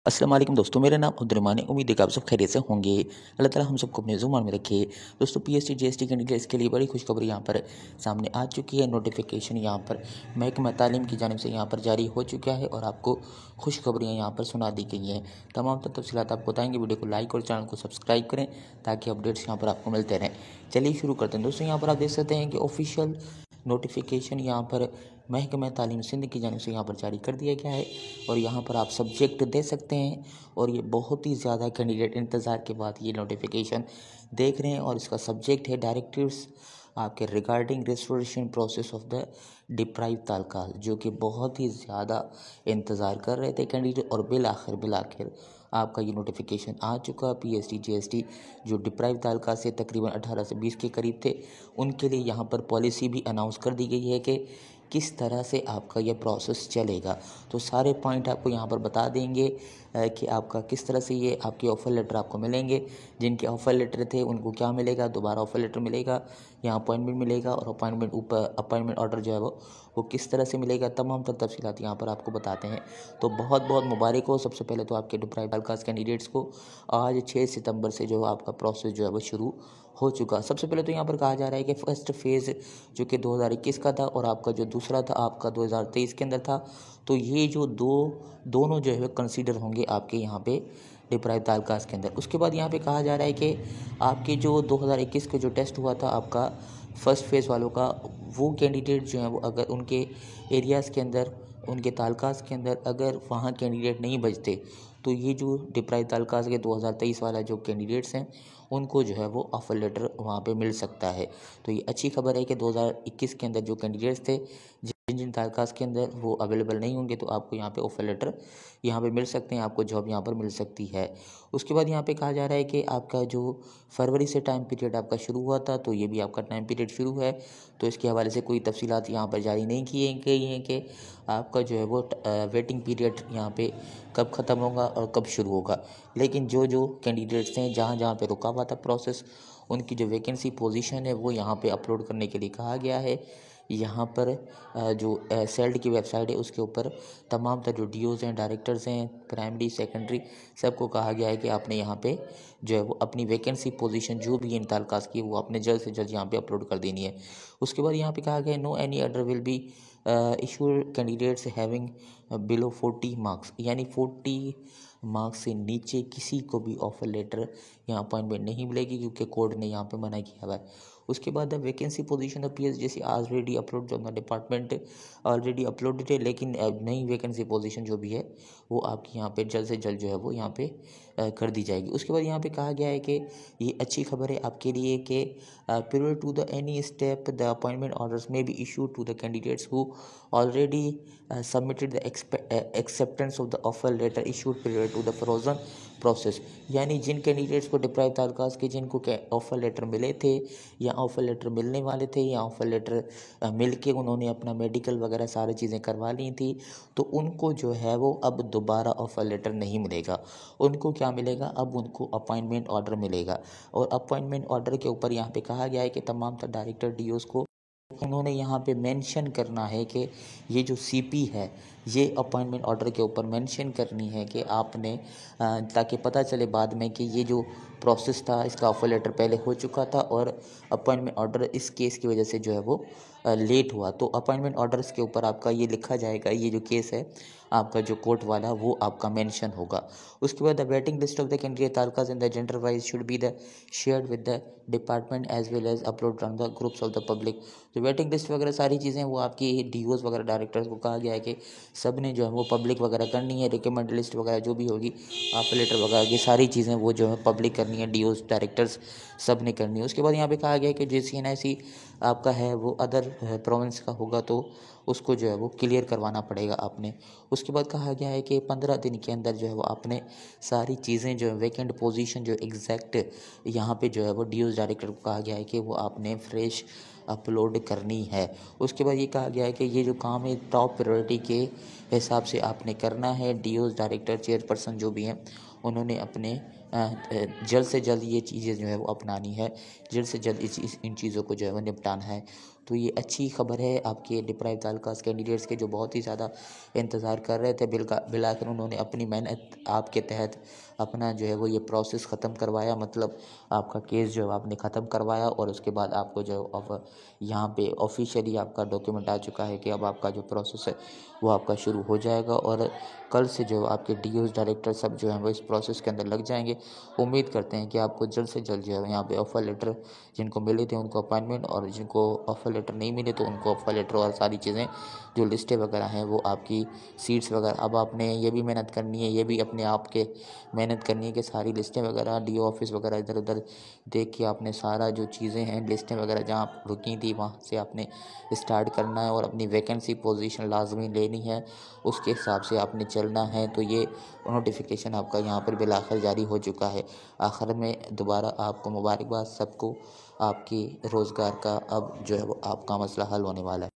अस्सलाम वालेकुम दोस्तों, मेरा नाम अब्दुर्रहमान है। उम्मीद है कि आप सब खैरियत से होंगे। अल्लाह ताला हम सबको अपने ज़ुबान में रखे। दोस्तों, पीएसटी जीएसटी कैंडिडेट्स के लिए बड़ी खुशखबरी यहाँ पर सामने आ चुकी है। नोटिफिकेशन यहाँ पर महकमा तालीम की जानिब से यहाँ पर जारी हो चुका है और आपको खुशखबरियाँ यहाँ पर सुना दी गई हैं। तमाम तफसीलात आपको बताएंगे। वीडियो को लाइक और चैनल को सब्सक्राइब करें ताकि अपडेट्स यहाँ पर आपको मिलते रहें। चलिए शुरू करते हैं। दोस्तों, यहाँ पर आप देख सकते हैं कि ऑफिशियल नोटिफिकेशन यहाँ पर महकमा तालीम सिंध की जानिब से यहाँ पर जारी कर दिया गया है और यहाँ पर आप सब्जेक्ट दे सकते हैं। और ये बहुत ही ज़्यादा कैंडिडेट इंतज़ार के बाद ये नोटिफिकेशन देख रहे हैं और इसका सब्जेक्ट है डायरेक्टिव्स आपके regarding restoration process of the deprive तालकाल, जो कि बहुत ही ज़्यादा इंतज़ार कर रहे थे कैंडिडेट। और बिल आखिर आपका ये नोटिफिकेशन आ चुका। पीएसटी जीएसटी जो डिप्राइव तालका से तकरीबन 18 से 20 के करीब थे, उनके लिए यहाँ पर पॉलिसी भी अनाउंस कर दी गई है कि किस तरह से आपका यह प्रोसेस चलेगा। तो सारे पॉइंट आपको यहाँ पर बता देंगे कि आपका किस तरह से ये आपके ऑफ़र लेटर आपको मिलेंगे। जिनके ऑफ़र लेटर थे उनको क्या मिलेगा, दोबारा ऑफ़र लेटर मिलेगा, यहाँ अपॉइंटमेंट मिलेगा और अपॉइंटमेंट ऑर्डर जो है वो किस तरह से मिलेगा। तमाम तफसीलात यहाँ पर आपको बताते हैं। तो बहुत बहुत मुबारक हो। सबसे पहले तो आपके डिप्राइव तालकास कैंडिडेट्स को आज 6 सितंबर से जो आपका प्रोसेस जो है वो शुरू हो चुका। सबसे पहले तो यहाँ पर कहा जा रहा है कि फर्स्ट फेज़ जो कि 2021 का था और आपका जो दूसरा था आपका 2023 के अंदर था। तो ये जो दोनों जो है कंसीडर होंगे आपके यहाँ पे डिप्राइव तालकास के अंदर। उसके बाद यहाँ पे कहा जा रहा है कि आपके जो 2021 का जो टेस्ट हुआ था आपका फर्स्ट फेज़ वालों का, वो कैंडिडेट जो हैं वो अगर उनके एरियाज़ के अंदर, उनके तालकास के अंदर अगर वहाँ कैंडिडेट नहीं बचते तो ये जो डिप्राइव तालकास के 2023 वाला जो कैंडिडेट्स हैं उनको जो है वो ऑफ़र लेटर वहाँ पे मिल सकता है। तो ये अच्छी खबर है कि 2021 के अंदर जो कैंडिडेट्स थे, जिन जिन तालकास के अंदर वो अवेलेबल नहीं होंगे, तो आपको यहाँ पे ऑफ़र लेटर यहाँ पे मिल सकते हैं, आपको जॉब यहाँ पर मिल सकती है। उसके बाद यहाँ पे कहा जा रहा है कि आपका जो फरवरी से टाइम पीरियड आपका शुरू हुआ था, तो ये भी आपका टाइम पीरियड शुरू है। तो इसके हवाले से कोई तफसीलात यहाँ पर जारी नहीं की गई हैं कि आपका जो है वो वेटिंग पीरियड यहाँ पे कब ख़त्म होगा और कब शुरू होगा। लेकिन जो जो कैंडिडेट्स हैं जहाँ जहाँ पे रुका हुआ था प्रोसेस, उनकी जो वैकेंसी पोजीशन है वो यहाँ पे अपलोड करने के लिए कहा गया है। यहाँ पर जो सेल्ड की वेबसाइट है उसके ऊपर तमाम तरह जो डीओज़ हैं, डायरेक्टर्स हैं, प्राइमरी सेकेंडरी, सबको कहा गया है कि आपने यहाँ पे जो है वो अपनी वैकेंसी पोजीशन जो भी इन तालकास की वो आपने जल्द से जल्द यहाँ पे अपलोड कर देनी है। उसके बाद यहाँ पे कहा गया है no any other will be issued candidates having below 40 marks, यानी 40 मार्क्स से नीचे किसी को भी ऑफर लेटर यहाँ अपॉइंटमेंट नहीं मिलेगी, क्योंकि कोर्ट ने यहाँ पे मना किया हुआ है। उसके बाद the vacancy position of PS जैसे already upload on the department already uploaded है, लेकिन नई वैकेंसी पोजीशन जो भी है वो आपकी यहाँ पे जल्द से जल्द जो है वो यहाँ पे कर दी जाएगी। उसके बाद यहाँ पे कहा गया है कि ये अच्छी खबर है आपके लिए कि prior to the any step the appointment orders may be issued to the candidates who already submitted the acceptance of the offer letter issued prior to the frozen process. यानी जिन कैंडिडेट्स को डिप्राइव तालकास के जिनको offer letter मिले थे या offer letter मिलने वाले थे या ऑफ़र लेटर मिल के उन्होंने अपना मेडिकल वगैरह सारी चीज़ें करवा ली थी, तो उनको जो है वो अब दोबारा ऑफ़र लेटर नहीं मिलेगा। उनको क्या मिलेगा, अब उनको अपॉइंटमेंट ऑर्डर मिलेगा। और अपॉइंटमेंट ऑर्डर के ऊपर यहाँ पे कहा गया है कि तमाम डायरेक्टर डीओज़ को उन्होंने यहाँ पे मेंशन करना है कि ये जो सीपी है ये अपॉइंटमेंट ऑर्डर के ऊपर मेंशन करनी है कि आपने ताकि पता चले बाद में कि ये जो प्रोसेस था इसका ऑफर लेटर पहले हो चुका था और अपॉइंटमेंट ऑर्डर इस केस की वजह से जो है वो लेट हुआ। तो अपॉइंटमेंट ऑर्डर्स के ऊपर आपका ये लिखा जाएगा, ये जो केस है आपका जो कोर्ट वाला वो आपका मेंशन होगा। उसके बाद the waiting list of the candidate तालकास in the gender wise should be the shared with the department as well as upload on the groups of the public. तो वेटिंग लिस्ट वगैरह सारी चीज़ें वो आपकी डीओज़ वगैरह डायरेक्टर्स को कहा गया है कि सब ने जो है वो पब्लिक वगैरह करनी है। रिकमेंड लिस्ट वगैरह जो भी होगी, ऑफर लेटर वगैरह की सारी चीज़ें वो जो है पब्लिक करनी है, डीओज़ डायरेक्टर्स सब ने करनी है। उसके बाद यहाँ पे कहा गया है कि JCNIC आपका है वो अदर प्रोविंस का होगा तो उसको जो है वो क्लियर करवाना पड़ेगा आपने। उसके बाद कहा गया है कि 15 दिन के अंदर जो है वो आपने सारी चीज़ें जो है वैकेंट पोजीशन जो एग्जैक्ट यहाँ पे जो है वो डीओज़ डायरेक्टर को कहा गया है कि वो आपने फ्रेश अपलोड करनी है। उसके बाद ये कहा गया है कि ये जो काम है टॉप प्रायोरिटी के हिसाब से आपने करना है। डीओज़ डायरेक्टर चेयरपर्सन जो भी हैं उन्होंने अपने जल्द से जल्द ये चीज़ें जो है वो अपनानी है, जल्द से जल्द इन चीज़ों को जो है वो निपटाना है। तो ये अच्छी खबर है आपके डिप्राइव्ड तालुकास कैंडिडेट्स के, जो बहुत ही ज़्यादा इंतज़ार कर रहे थे। बिल आखिर उन्होंने अपनी मेहनत आपके तहत अपना जो है वो ये प्रोसेस ख़त्म करवाया, मतलब आपका केस जो है आपने ख़त्म करवाया, और उसके बाद आपको जो अब यहाँ पे ऑफिशियली आपका डॉक्यूमेंट आ चुका है कि अब आपका जो प्रोसेस है वो आपका शुरू हो जाएगा। और कल से जो आपके डीओज डायरेक्टर सब जो हैं वो इस प्रोसेस के अंदर लग जाएंगे। उम्मीद करते हैं कि आपको जल्द से जल्द जो है यहाँ पे ऑफ़र लेटर, जिनको मिले थे उनको अपॉइंटमेंट, और जिनको ऑफ़र लेटर नहीं मिले तो उनको ऑफ़र लेटर और सारी चीज़ें जो लिस्टें वगैरह हैं वो आपकी सीट्स वगैरह। अब आपने ये भी मेहनत करनी है, ये भी अपने आप के मेहनत करनी है कि सारी लिस्टें वगैरह डीओ ऑफिस वगैरह इधर उधर देख के आपने सारा जो चीज़ें हैं लिस्टें वगैरह जहाँ आप रुकी थी वहाँ से आपने स्टार्ट करना है, और अपनी वैकेंसी पोजीशन लाजमी लेनी है, उसके हिसाब से आपने चलना है। तो ये नोटिफिकेशन आपका यहाँ पर बिलाखिर जारी हो चुका है। आखिर में दोबारा आपको मुबारकबाद सबको, आपकी रोज़गार का अब जो है वो आपका मसला हल होने वाला है।